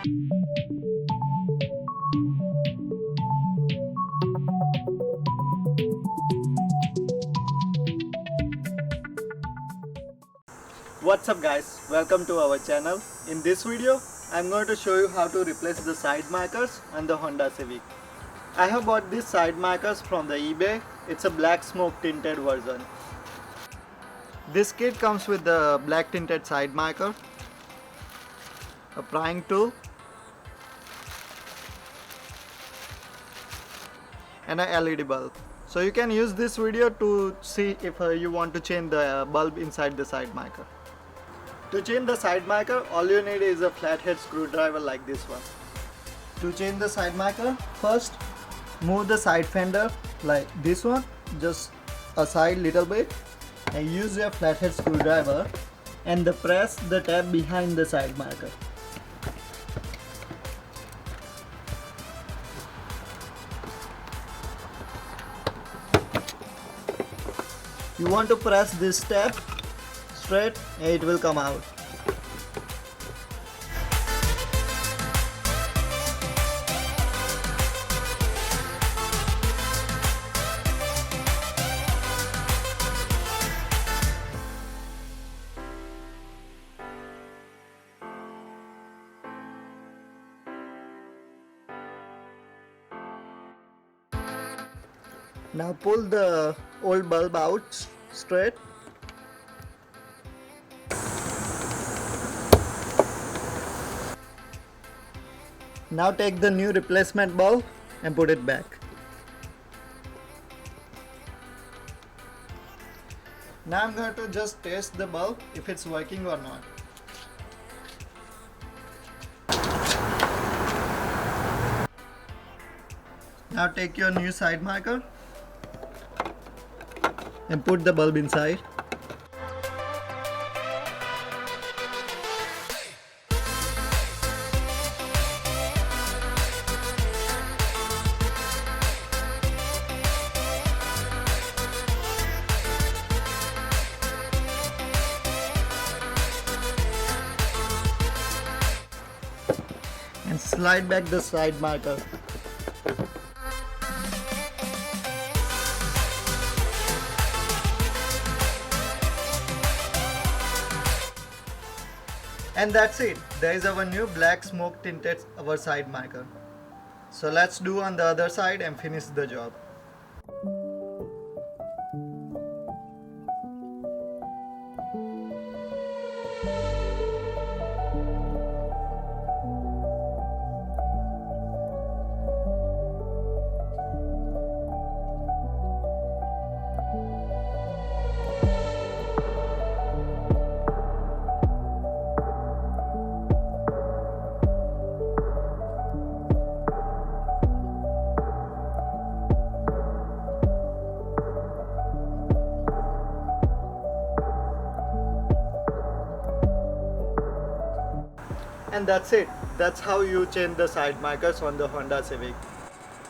What's up guys, welcome to our channel. In this video, I'm going to show you how to replace the side markers on the Honda Civic. I have bought these side markers from the eBay. It's a black smoke tinted version. This kit comes with the black tinted side marker, a prying tool, and a LED bulb. So you can use this video to see if you want to change the bulb inside the side marker. To change the side marker, all you need is a flathead screwdriver like this one. To change the side marker, first move the side fender like this one, just aside little bit, and use your flathead screwdriver and press the tab behind the side marker. You want to press this tab straight and it will come out. Now pull the old bulb out straight. Now take the new replacement bulb and put it back. Now I'm going to just test the bulb if it's working or not. Now take your new side marker and put the bulb inside. And slide back the side marker. And that's it. There is our new black smoke tinted our side marker. So let's do on the other side and finish the job. And that's it. That's how you change the side markers on the Honda Civic.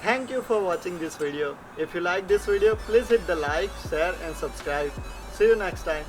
Thank you for watching this video. If you like this video, please hit the like, share and subscribe. See you next time.